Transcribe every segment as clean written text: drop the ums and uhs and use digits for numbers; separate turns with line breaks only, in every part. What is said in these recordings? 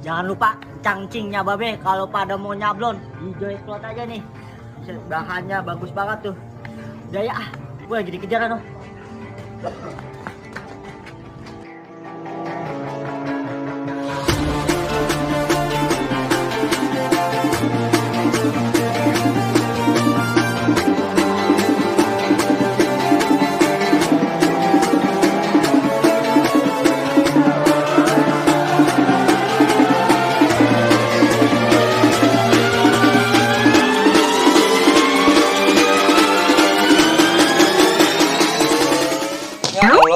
Jangan lupa cangcingnya babe kalau pada mau nyablon di Joy Cloth aja nih. Bahannya bagus banget tuh. Udah ya, gue lagi dikejar noh.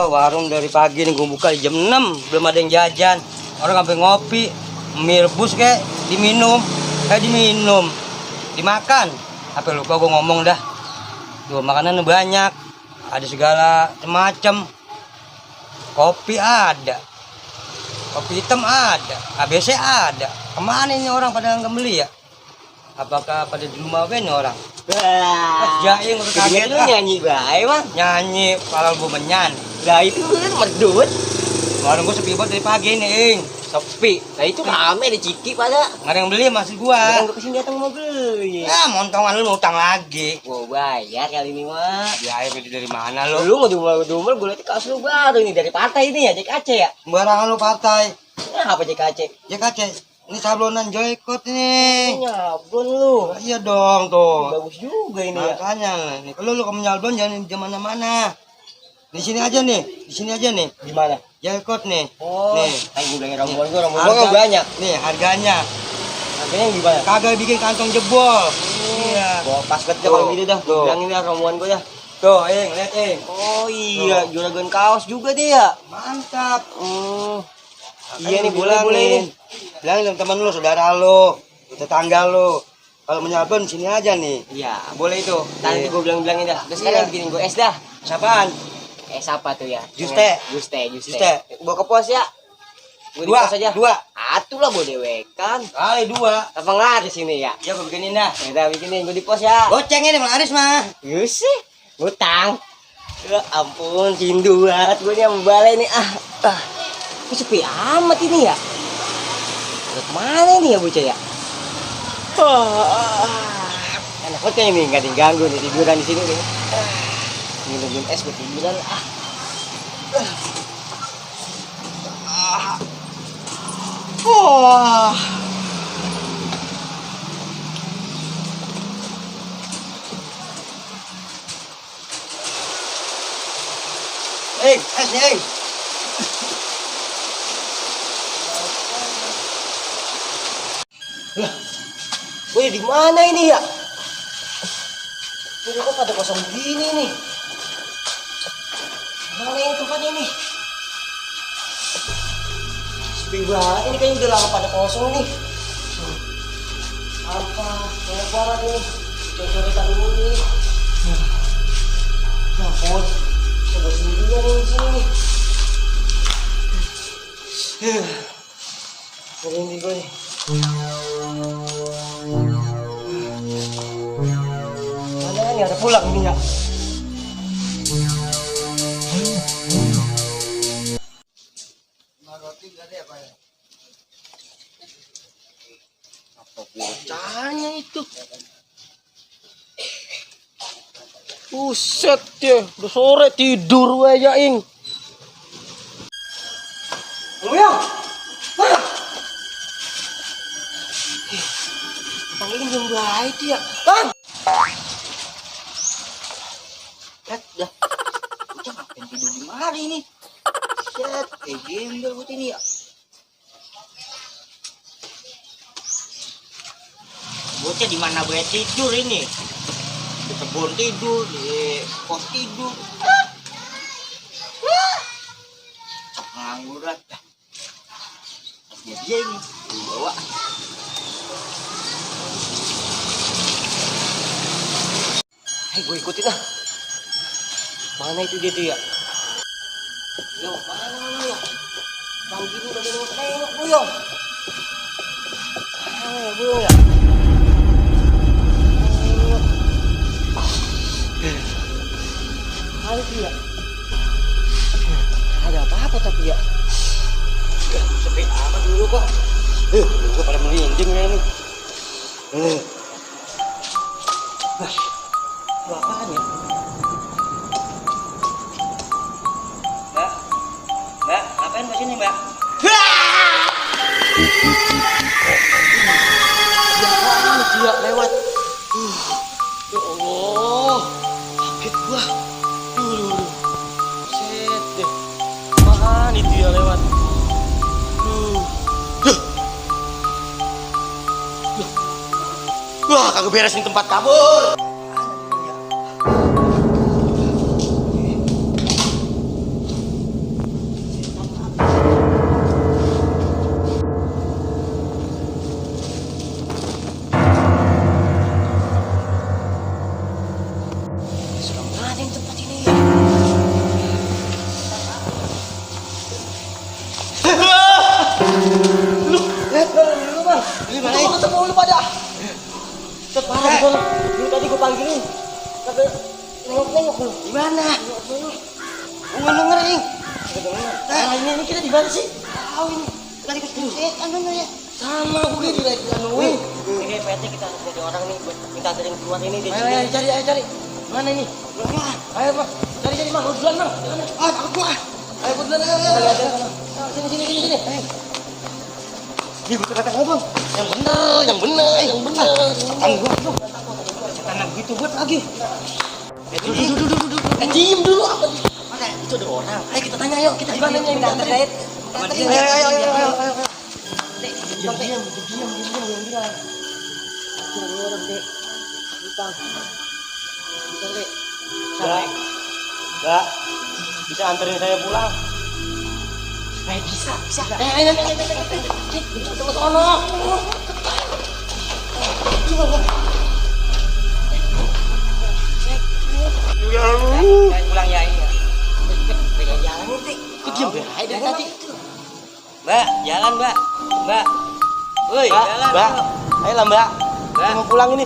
Warung dari pagi nih gue buka jam 6 belum ada yang jajan. Orang sampai ngopi, mie rebus kayak diminum, dimakan. Apa lupa gue ngomong dah. Tuh makanannya banyak, ada segala macam. Kopi ada, kopi hitam ada, ABC ada. Kemana ini orang pada nggak beli ya? Apakah pada di rumah nih orang?
Wah,
Jaing udah kaget
lu nyanyi bae mah.
Nyanyi, kalau gue menyan.
Lah itu kan medut.
Warung gue sepi banget dari pagi nih, Ing.
Sepi. Lah itu rame di Ciki pada.
Nggak ada yang beli maksud gua.
Orang kesini datang mau beli.
Ya, montongan lu utang lagi.
Gua bayar kali ini mah.
Ya, beli dari mana lu?
Lu mau dumel gue lihat kaos lu baru ini dari partai ini ya, JKC ya.
Sembarangan lu partai.
Nah, apa JKC?
JKC. Ini sablonan Joy Cloth nih.
Nyablon lu.
Iya dong tuh.
Bagus juga ini ya.
Makanya nih, kalau lu kamu nyablon jangan di mana-mana. Di sini aja nih,
Di mana?
Joy Cloth nih.
Oh,
nih.
ayo gue bilangin rombongan gua banyak.
Nih, harganya.
Harganya gimana?
Kagak bikin kantong jebol. Iya.
Gua pas banget kalau gitu dah.
Tuh.
Bilangin dah rombongan gua dah.
Tuh, lihat,
Oh iya, juragan kaos juga dia ya.
Mantap.
Iya nih, boleh nih.
Bilangin sama teman lu, saudara lu, tetangga lu. Kalau menyablon sini aja nih.
Iya, boleh itu. Nanti gua bilangin dah. Terus
Iya.
sekarang bikinin gua es dah.
Siapaan?
Es apa tuh ya?
Juste.
Juste. Gua ke pos ya. Gua di pos aja.
Dua.
Atuh lah gua dewekan.
Kali dua.
Apa ngaris ini ya?
Ya gua bikinin dah.
Udah bikinin gua di pos ya.
Goceng ini Aris mah.
Sih, ngutang. Ya ampun, rindu banget gue nih sama balai nih. Ini sepi amat ini ya. Udah kemana nih ya bocah ya? Enak banget kayaknya nih, nggak diganggu nih tiduran di sini nih. Minum es buat tiduran.
Es nih.
Wih, di mana ini ya? Ini kok pada kosong gini nih? Mana ini tempat ini? Sepi banget ini, kayaknya udah lama pada kosong nih. Apa? Banyak banget nih. Coret-coretan dulu nih. Ya ampun, coba sendirian nih di sini nih. Merinding gue nih. Mana nih, ada pulang ini ya?
Roti ada apa ya?
Apa bocahnya itu? Buset ya, udah sore tidur aja ing.
Nguyang.
Panggilin jam berapa itu ya? Kan? Lihat, dah. Bocah ngapain tidur di mana ini? Set, kayak gembel bocah ini ya. Bocah di mana boleh tidur ini? Di kebun tidur, di pos tidur. Ngangguran. Dia ini bawa. Gue ikutin lah. Mana itu dia tuh ya? Yo, mana lu ya? Panggil udah nengok Buyong. Mana ya Buyong ya? Kali dia. Ada apa-apa tapi ya?
Sepi amat dulu kok. Dulu pada merinding ya ini.
Lu apaan ya?
Mbak, Mbak, ngapain kesini Mbak?
Ya apaan dia lewat? Ya Allah, sakit gua. Set deh. Apaan itu ya lewat? Wah, kagak beres nih tempat kabur. Sudah mana yang tempat ini? Lu bang,
Gimana?
lu ketemu lu pada. Cet parah di sana. Lu tadi gua panggilin. Kagak nengok lu.
Di mana?
Lu.
Gua denger nih.
Nah, ini kita di mana sih?
Tahu ini. Tadi ketemu setan kan ya.
Sama gue di anuin. Oke, PT kita harus jadi orang nih buat minta anterin keluar ini di sini.
Ayo cari.
Mana ini?
Ayo Bang.
Cari Bang, lu duluan Bang.
Ah, takut gua.
Ayo gua duluan. Ayo. Sini. Di betul kata Bang. Yang benar. Tangguh. Anak gitu buat lagi. Diem dulu apa? Mana? Itu ada orang. Ayo kita tanya yuk. Kita di mana nih? Minta anterin. Ayo. Diam, yang bilang. Ada orang, Dek. Butang, Dek. Enggak. Bisa anterin saya pulang? Bisa. Ayo. Tunggu sono.
Pulang ya ini.
Jalan nih, Kok diam dari tadi?
Mbak, jalan Mbak. Woi, jalan.
Mbak. Ayolah, Mbak.
Mbak.
Mau pulang ini.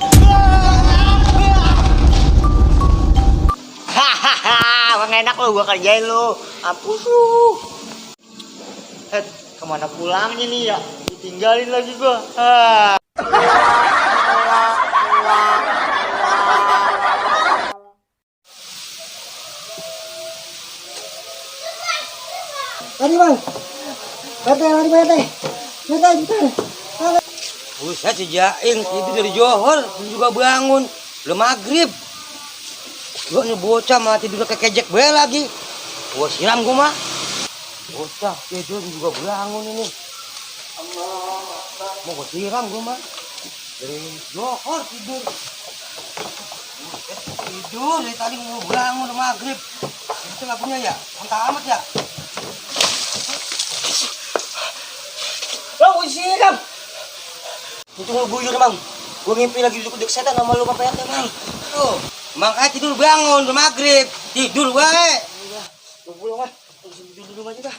Hahaha, bang enak lo gua kerjain lo. Hapus lu. Kemana pulangnya nih ya? Ditinggalin lagi gua.
Lari, Bang. Lari.
Buset si Jaing, itu dari Johor, juga bangun. Belum maghrib. Gua nih bocah malah tidur kekejek bae lagi. Gua siram gua mah. Bocah tidur juga bangun ini. Mau gua siram gua mah. Dari Johor tidur. Tidur dari tadi mau bangun udah maghrib. Itu lagunya ya, mantap amat ya.
Bang, gua siram. Itu mau buyur, Bang. Gua ngimpi lagi duduk setan sama lu apa PT, Bang.
Tuh, makanya tidur bangun udah maghrib. Tidur wae.
Iya, gua pulang, Bang. Tidur dulu aja dah.